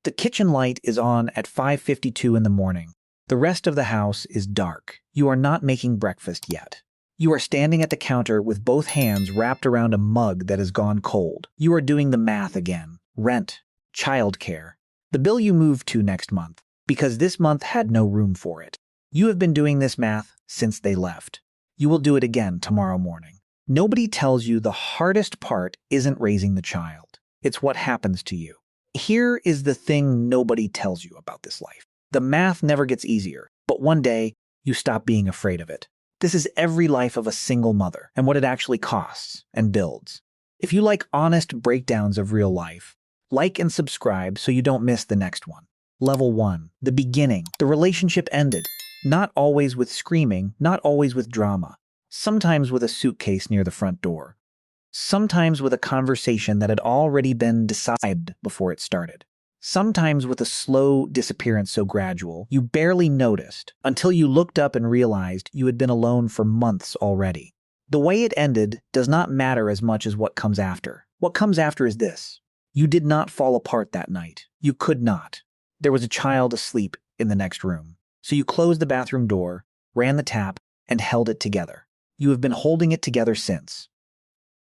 The kitchen light is on at 5:52 in the morning. The rest of the house is dark. You are not making breakfast yet. You are standing at the counter with both hands wrapped around a mug that has gone cold. You are doing the math again. Rent, childcare, the bill you move to next month, because this month had no room for it. You have been doing this math since they left. You will do it again tomorrow morning. Nobody tells you the hardest part isn't raising the child. It's what happens to you. Here is the thing nobody tells you about this life. The math never gets easier, but one day you stop being afraid of it. This is every life of a single mother and what it actually costs and builds. If you like honest breakdowns of real life, like and subscribe so you don't miss the next one. Level 1. The beginning. The relationship ended. Not always with screaming, not always with drama. Sometimes with a suitcase near the front door. Sometimes with a conversation that had already been decided before it started. Sometimes with a slow disappearance so gradual you barely noticed until you looked up and realized you had been alone for months already. The way it ended does not matter as much as what comes after. What comes after is this. You did not fall apart that night. You could not. There was a child asleep in the next room. So you closed the bathroom door, ran the tap, and held it together. You have been holding it together since.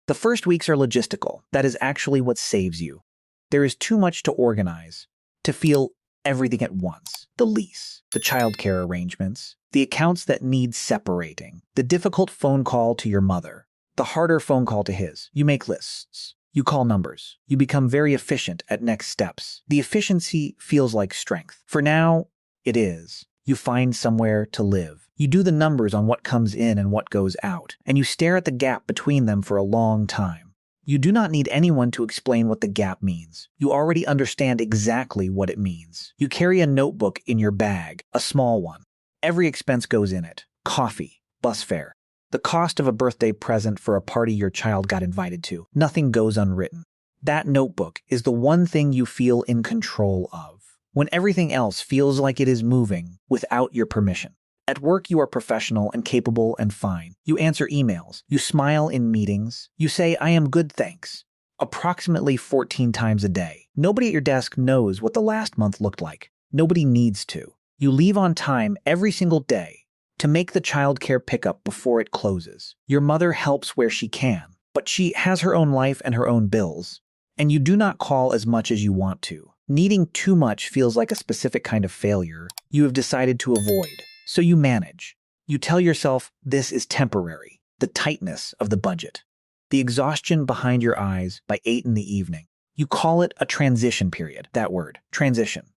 The first weeks are logistical. That is actually what saves you. There is too much to organize, to feel everything at once. The lease, the childcare arrangements, the accounts that need separating, the difficult phone call to your mother, the harder phone call to his. You make lists. You call numbers. You become very efficient at next steps. The efficiency feels like strength. For now, it is. You find somewhere to live. You do the numbers on what comes in and what goes out, and you stare at the gap between them for a long time. You do not need anyone to explain what the gap means. You already understand exactly what it means. You carry a notebook in your bag, a small one. Every expense goes in it. Coffee, bus fare, the cost of a birthday present for a party your child got invited to. Nothing goes unwritten. That notebook is the one thing you feel in control of, when everything else feels like it is moving without your permission. At work, you are professional and capable and fine. You answer emails. You smile in meetings. You say, "I am good, thanks," approximately 14 times a day. Nobody at your desk knows what the last month looked like. Nobody needs to. You leave on time every single day to make the childcare pickup before it closes. Your mother helps where she can, but she has her own life and her own bills. And you do not call as much as you want to. Needing too much feels like a specific kind of failure you have decided to avoid. So you manage. You tell yourself this is temporary, the tightness of the budget, the exhaustion behind your eyes by 8 in the evening. You call it a transition period, that word, transition.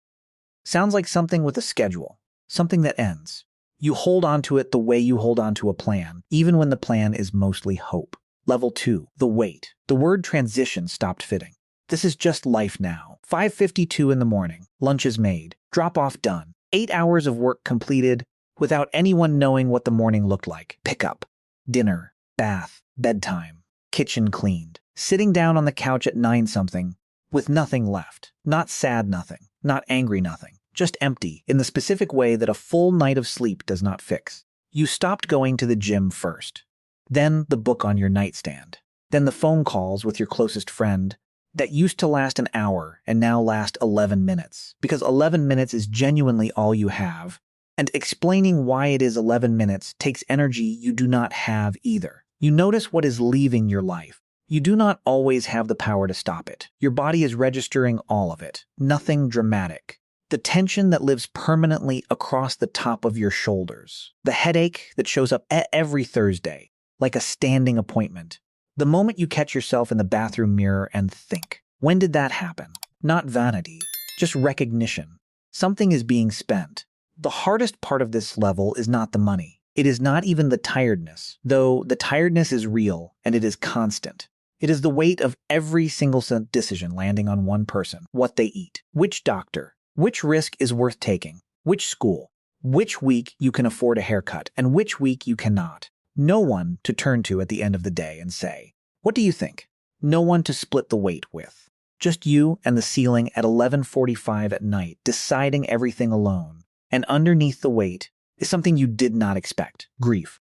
Sounds like something with a schedule, something that ends. You hold on to it the way you hold on to a plan, even when the plan is mostly hope. Level 2, the weight. The word transition stopped fitting. This is just life now. 5:52 in the morning, lunch is made, drop-off done, 8 hours of work completed, without anyone knowing what the morning looked like. Pickup, dinner, bath, bedtime, kitchen cleaned. Sitting down on the couch at 9-something, with nothing left. Not sad nothing, not angry nothing, just empty, in the specific way that a full night of sleep does not fix. You stopped going to the gym first. Then the book on your nightstand. Then the phone calls with your closest friend that used to last an hour and now last 11 minutes. Because 11 minutes is genuinely all you have. And explaining why it is 11 minutes takes energy you do not have either. You notice what is leaving your life. You do not always have the power to stop it. Your body is registering all of it. Nothing dramatic. The tension that lives permanently across the top of your shoulders. The headache that shows up every Thursday, like a standing appointment. The moment you catch yourself in the bathroom mirror and think, when did that happen? Not vanity, just recognition. Something is being spent. The hardest part of this level is not the money. It is not even the tiredness, though the tiredness is real and it is constant. It is the weight of every single decision landing on one person. What they eat, which doctor, which risk is worth taking, which school, which week you can afford a haircut, and which week you cannot. No one to turn to at the end of the day and say, "What do you think?" No one to split the weight with. Just you and the ceiling at 11:45 at night, deciding everything alone. And underneath the weight is something you did not expect. Grief.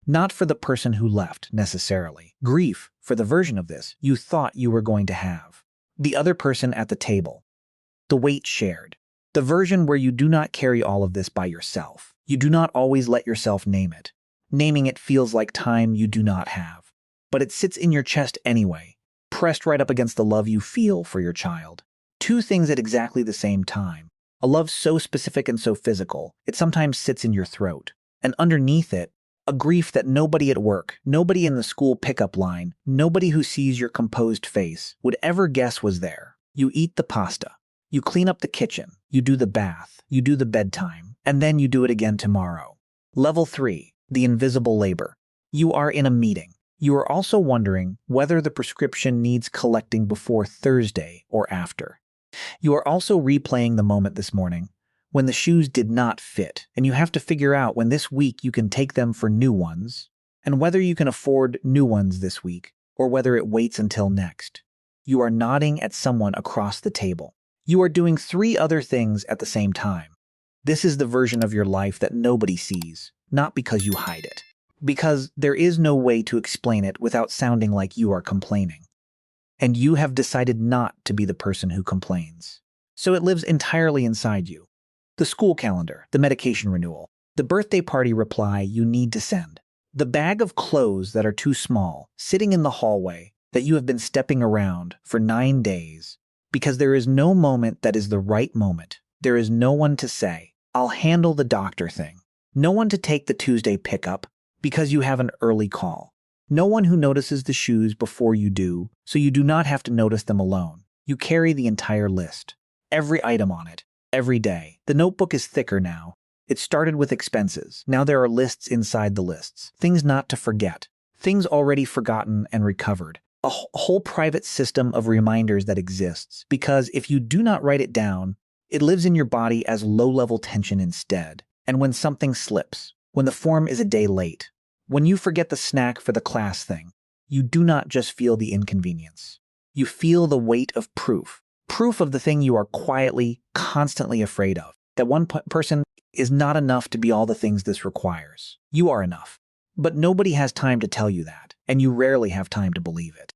Not for the person who left, necessarily. Grief for the version of this you thought you were going to have. The other person at the table. The weight shared. The version where you do not carry all of this by yourself. You do not always let yourself name it. Naming it feels like time you do not have. But it sits in your chest anyway, pressed right up against the love you feel for your child. Two things at exactly the same time. A love so specific and so physical, it sometimes sits in your throat. And underneath it, a grief that nobody at work, nobody in the school pickup line, nobody who sees your composed face would ever guess was there. You eat the pasta. You clean up the kitchen. You do the bath. You do the bedtime. And then you do it again tomorrow. Level 3, the invisible labor. You are in a meeting. You are also wondering whether the prescription needs collecting before Thursday or after. You are also replaying the moment this morning when the shoes did not fit, and you have to figure out when this week you can take them for new ones, and whether you can afford new ones this week, or whether it waits until next. You are nodding at someone across the table. You are doing 3 other things at the same time. This is the version of your life that nobody sees, not because you hide it, because there is no way to explain it without sounding like you are complaining. And you have decided not to be the person who complains. So it lives entirely inside you. The school calendar, the medication renewal, the birthday party reply you need to send, the bag of clothes that are too small, sitting in the hallway that you have been stepping around for 9 days, because there is no moment that is the right moment. There is no one to say, I'll handle the doctor thing. No one to take the Tuesday pickup because you have an early call. No one who notices the shoes before you do, so you do not have to notice them alone. You carry the entire list, every item on it, every day. The notebook is thicker now. It started with expenses. Now there are lists inside the lists. Things not to forget. Things already forgotten and recovered. A whole private system of reminders that exists, because if you do not write it down, it lives in your body as low-level tension instead. And when something slips, when the form is a day late, when you forget the snack for the class thing, you do not just feel the inconvenience. You feel the weight of proof. Proof of the thing you are quietly, constantly afraid of. That one person is not enough to be all the things this requires. You are enough. But nobody has time to tell you that, and you rarely have time to believe it.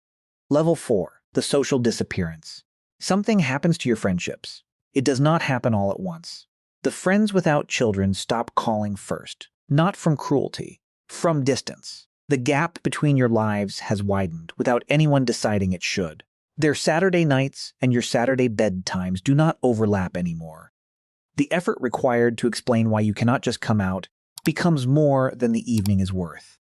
Level 4, the social disappearance. Something happens to your friendships. It does not happen all at once. The friends without children stop calling first, not from cruelty, from distance. The gap between your lives has widened without anyone deciding it should. Their Saturday nights and your Saturday bedtimes do not overlap anymore. The effort required to explain why you cannot just come out becomes more than the evening is worth.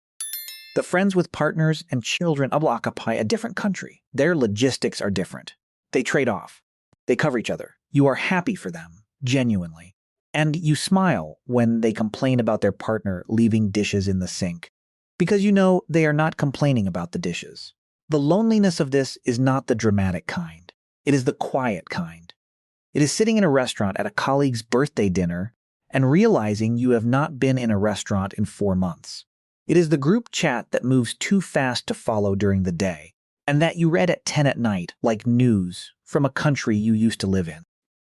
The friends with partners and children occupy a different country. Their logistics are different. They trade off. They cover each other. You are happy for them, genuinely. And you smile when they complain about their partner leaving dishes in the sink, because you know they are not complaining about the dishes. The loneliness of this is not the dramatic kind. It is the quiet kind. It is sitting in a restaurant at a colleague's birthday dinner and realizing you have not been in a restaurant in 4 months. It is the group chat that moves too fast to follow during the day, and that you read at 10 at night like news from a country you used to live in.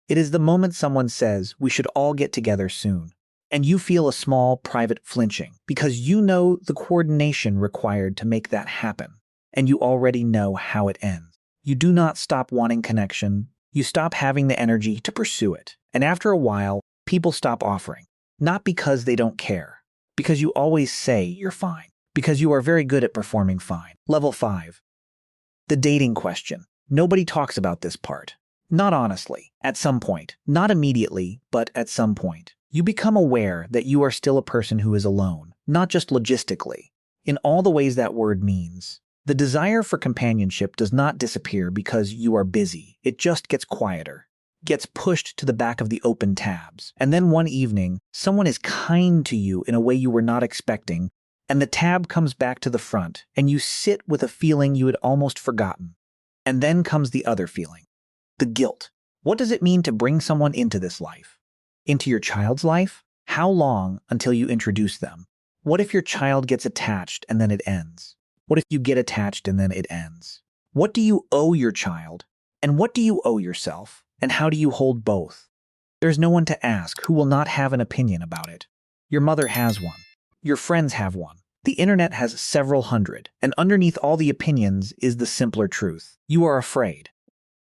It is the moment someone says we should all get together soon, and you feel a small private flinching because you know the coordination required to make that happen, and you already know how it ends. You do not stop wanting connection. You stop having the energy to pursue it, and after a while, people stop offering, not because they don't care, because you always say you're fine, because you are very good at performing fine. Level 5. The dating question. Nobody talks about this part. Not honestly. At some point. Not immediately, but at some point. You become aware that you are still a person who is alone, not just logistically, in all the ways that word means. The desire for companionship does not disappear because you are busy. It just gets quieter, gets pushed to the back of the open tabs. And then one evening, someone is kind to you in a way you were not expecting, and the tab comes back to the front, and you sit with a feeling you had almost forgotten. And then comes the other feeling, the guilt. What does it mean to bring someone into this life? Into your child's life? How long until you introduce them? What if your child gets attached and then it ends? What if you get attached and then it ends? What do you owe your child? And what do you owe yourself? And how do you hold both? There's no one to ask who will not have an opinion about it. Your mother has one. Your friends have one. The internet has several hundred, and underneath all the opinions is the simpler truth. You are afraid.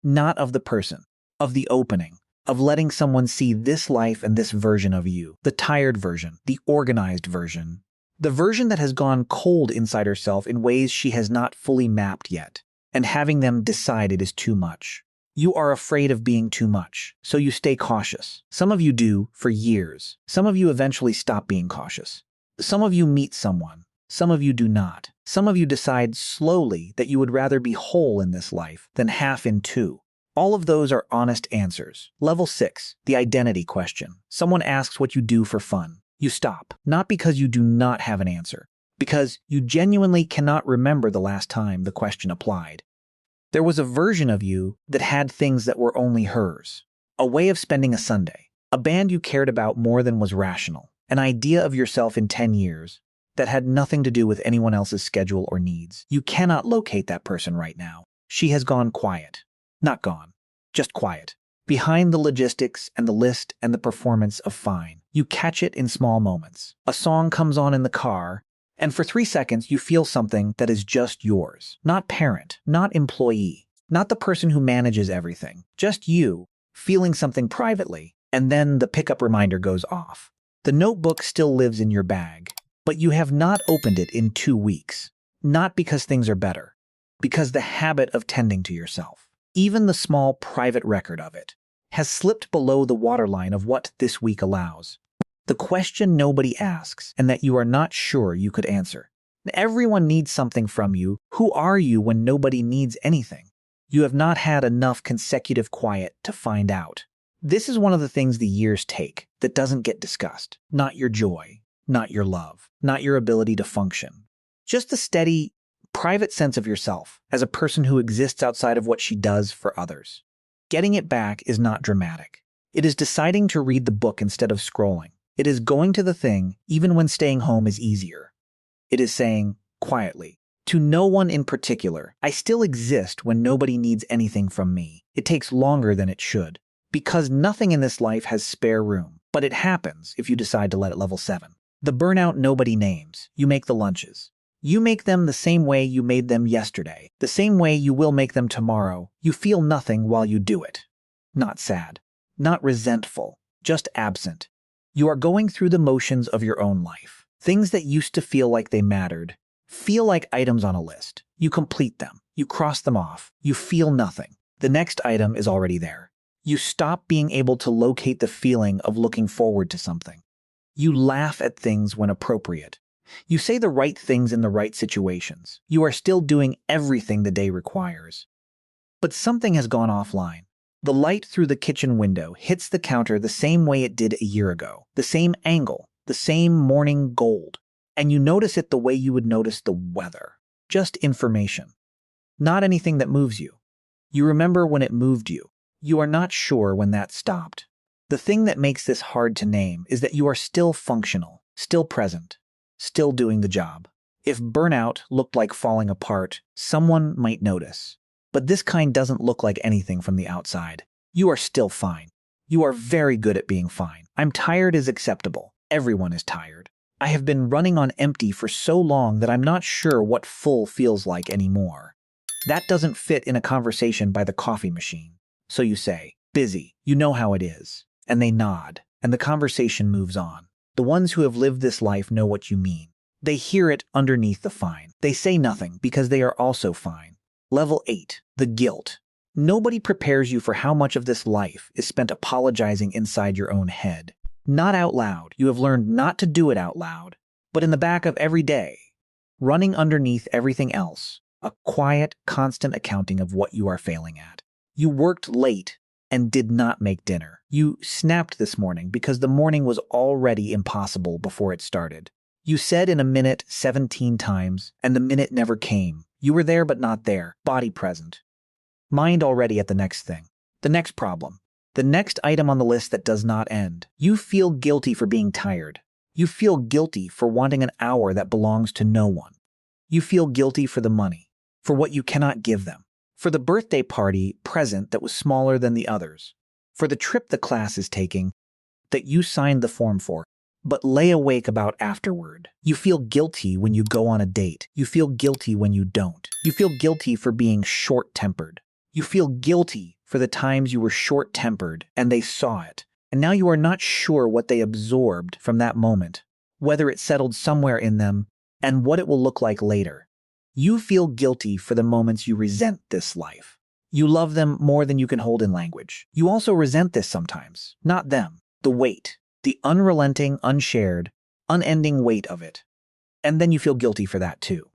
Not of the person, of the opening, of letting someone see this life and this version of you, the tired version, the organized version, the version that has gone cold inside herself in ways she has not fully mapped yet, and having them decide it is too much. You are afraid of being too much, so you stay cautious. Some of you do for years. Some of you eventually stop being cautious. Some of you meet someone. Some of you do not. Some of you decide slowly that you would rather be whole in this life than half in two. All of those are honest answers. Level 6, the identity question. Someone asks what you do for fun. You stop, not because you do not have an answer, because you genuinely cannot remember the last time the question applied. There was a version of you that had things that were only hers. A way of spending a Sunday. A band you cared about more than was rational. An idea of yourself in 10 years that had nothing to do with anyone else's schedule or needs. You cannot locate that person right now. She has gone quiet. Not gone. Just quiet. Behind the logistics and the list and the performance of fine. You catch it in small moments. A song comes on in the car, and for 3 seconds you feel something that is just yours. Not parent, not employee, not the person who manages everything. Just you, feeling something privately, and then the pickup reminder goes off. The notebook still lives in your bag, but you have not opened it in 2 weeks. Not because things are better, because the habit of tending to yourself, even the small private record of it, has slipped below the waterline of what this week allows. The question nobody asks and that you are not sure you could answer. Everyone needs something from you. Who are you when nobody needs anything? You have not had enough consecutive quiet to find out. This is one of the things the years take that doesn't get discussed. Not your joy, not your love, not your ability to function. Just the steady, private sense of yourself as a person who exists outside of what she does for others. Getting it back is not dramatic. It is deciding to read the book instead of scrolling. It is going to the thing even when staying home is easier. It is saying, quietly, to no one in particular, I still exist when nobody needs anything from me. It takes longer than it should, because nothing in this life has spare room. But it happens if you decide to let it. Level 7. The burnout nobody names. You make the lunches. You make them the same way you made them yesterday, the same way you will make them tomorrow. You feel nothing while you do it. Not sad, not resentful, just absent. You are going through the motions of your own life. Things that used to feel like they mattered, feel like items on a list. You complete them. You cross them off. You feel nothing. The next item is already there. You stop being able to locate the feeling of looking forward to something. You laugh at things when appropriate. You say the right things in the right situations. You are still doing everything the day requires. But something has gone offline. The light through the kitchen window hits the counter the same way it did a year ago. The same angle, the same morning gold. And you notice it the way you would notice the weather. Just information. Not anything that moves you. You remember when it moved you. You are not sure when that stopped. The thing that makes this hard to name is that you are still functional, still present, still doing the job. If burnout looked like falling apart, someone might notice. But this kind doesn't look like anything from the outside. You are still fine. You are very good at being fine. I'm tired is acceptable. Everyone is tired. I have been running on empty for so long that I'm not sure what full feels like anymore. That doesn't fit in a conversation by the coffee machine. So you say, busy, you know how it is. And they nod, and the conversation moves on. The ones who have lived this life know what you mean. They hear it underneath the fine. They say nothing because they are also fine. Level 8, the guilt. Nobody prepares you for how much of this life is spent apologizing inside your own head. Not out loud. You have learned not to do it out loud, but in the back of every day, running underneath everything else, a quiet, constant accounting of what you are failing at. You worked late and did not make dinner. You snapped this morning because the morning was already impossible before it started. You said in a minute 17 times, and the minute never came. You were there but not there, body present. Mind already at the next thing, the next problem, the next item on the list that does not end. You feel guilty for being tired. You feel guilty for wanting an hour that belongs to no one. You feel guilty for the money, for what you cannot give them, for the birthday party present that was smaller than the others, for the trip the class is taking that you signed the form for, but lay awake about afterward. You feel guilty when you go on a date. You feel guilty when you don't. You feel guilty for being short-tempered. You feel guilty for the times you were short-tempered and they saw it, and now you are not sure what they absorbed from that moment, whether it settled somewhere in them, and what it will look like later. You feel guilty for the moments you resent this life. You love them more than you can hold in language. You also resent this sometimes, not them, the weight, the unrelenting, unshared, unending weight of it. And then you feel guilty for that too.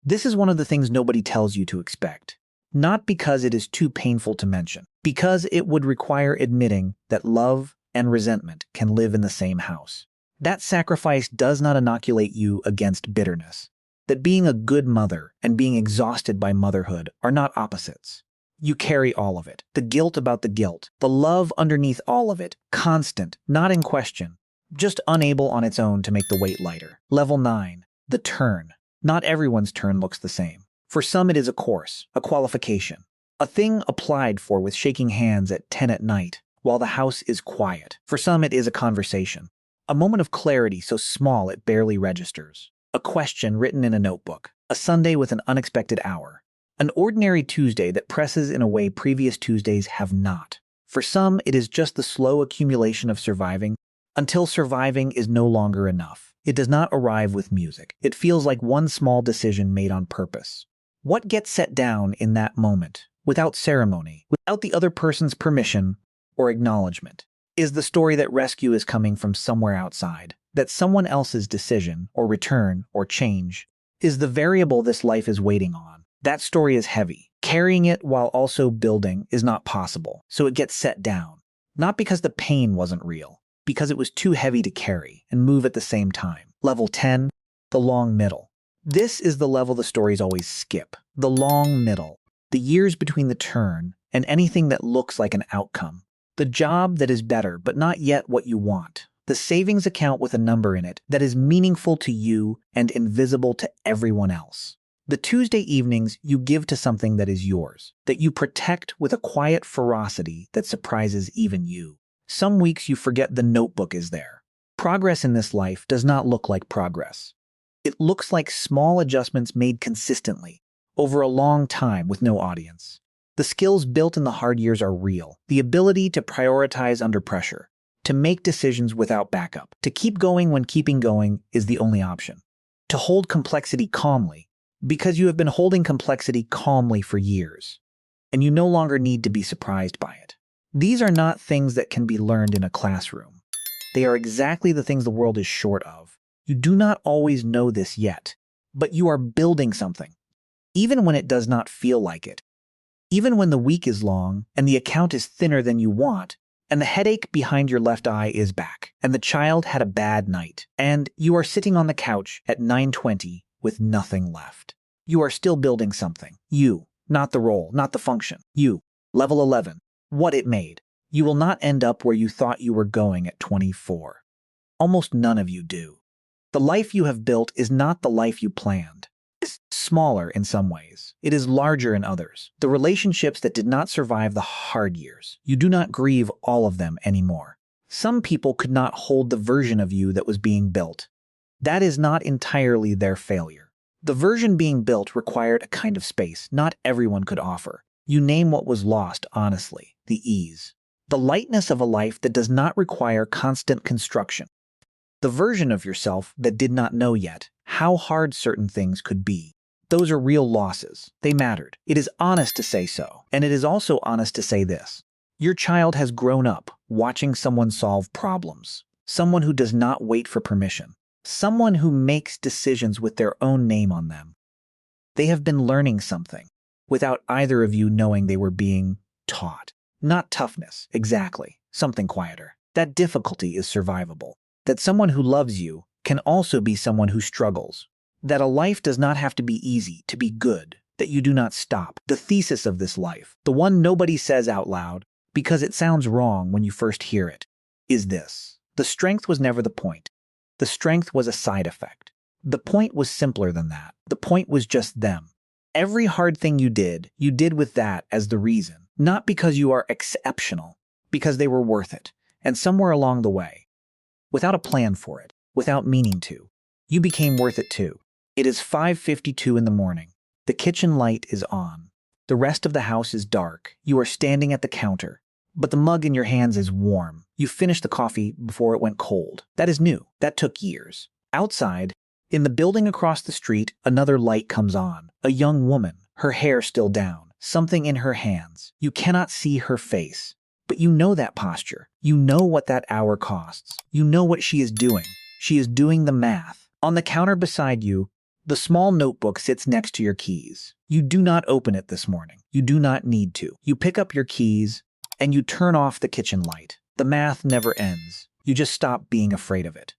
This is one of the things nobody tells you to expect. Not because it is too painful to mention, because it would require admitting that love and resentment can live in the same house. That sacrifice does not inoculate you against bitterness. That being a good mother and being exhausted by motherhood are not opposites. You carry all of it. The guilt about the guilt, the love underneath all of it, constant, not in question, just unable on its own to make the weight lighter. Level 9, the turn. Not everyone's turn looks the same. For some it is a course, a qualification, a thing applied for with shaking hands at 10 at night while the house is quiet. For some it is a conversation, a moment of clarity so small it barely registers, a question written in a notebook, a Sunday with an unexpected hour, an ordinary Tuesday that presses in a way previous Tuesdays have not. For some it is just the slow accumulation of surviving until surviving is no longer enough. It does not arrive with music. It feels like one small decision made on purpose. What gets set down in that moment, without ceremony, without the other person's permission or acknowledgement, is the story that rescue is coming from somewhere outside, that someone else's decision or return or change is the variable this life is waiting on. That story is heavy. Carrying it while also building is not possible, so it gets set down. Not because the pain wasn't real, because it was too heavy to carry and move at the same time. Level 10, the long middle. This is the level the stories always skip. The long middle. The years between the turn and anything that looks like an outcome. The job that is better but not yet what you want. The savings account with a number in it that is meaningful to you and invisible to everyone else. The Tuesday evenings you give to something that is yours, that you protect with a quiet ferocity that surprises even you. Some weeks you forget the notebook is there. Progress in this life does not look like progress. It looks like small adjustments made consistently, over a long time with no audience. The skills built in the hard years are real. The ability to prioritize under pressure, to make decisions without backup, to keep going when keeping going is the only option. To hold complexity calmly, because you have been holding complexity calmly for years, and you no longer need to be surprised by it. These are not things that can be learned in a classroom. They are exactly the things the world is short of. You do not always know this yet, but you are building something, even when it does not feel like it. Even when the week is long and the account is thinner than you want, and the headache behind your left eye is back, and the child had a bad night, and you are sitting on the couch at 9:20 with nothing left. You are still building something. You, not the role, not the function. You, level 11, what it made. You will not end up where you thought you were going at 24. Almost none of you do. The life you have built is not the life you planned. It is smaller in some ways. It is larger in others. The relationships that did not survive the hard years. You do not grieve all of them anymore. Some people could not hold the version of you that was being built. That is not entirely their failure. The version being built required a kind of space not everyone could offer. You name what was lost honestly, the ease. The lightness of a life that does not require constant construction. The version of yourself that did not know yet how hard certain things could be. Those are real losses. They mattered. It is honest to say so. And it is also honest to say this. Your child has grown up watching someone solve problems. Someone who does not wait for permission. Someone who makes decisions with their own name on them. They have been learning something without either of you knowing they were being taught. Not toughness, exactly. Something quieter. That difficulty is survivable. That someone who loves you can also be someone who struggles. That a life does not have to be easy to be good. That you do not stop. The thesis of this life, the one nobody says out loud because it sounds wrong when you first hear it, is this. The strength was never the point. The strength was a side effect. The point was simpler than that. The point was just them. Every hard thing you did with that as the reason. Not because you are exceptional, because they were worth it. And somewhere along the way, without a plan for it, without meaning to, you became worth it too. It is 5:52 in the morning. The kitchen light is on. The rest of the house is dark. You are standing at the counter, but the mug in your hands is warm. You finished the coffee before it went cold. That is new. That took years. Outside, in the building across the street, another light comes on. A young woman, her hair still down, something in her hands. You cannot see her face, but you know that posture. You know what that hour costs. You know what she is doing. She is doing the math. On the counter beside you, the small notebook sits next to your keys. You do not open it this morning. You do not need to. You pick up your keys and you turn off the kitchen light. The math never ends. You just stop being afraid of it.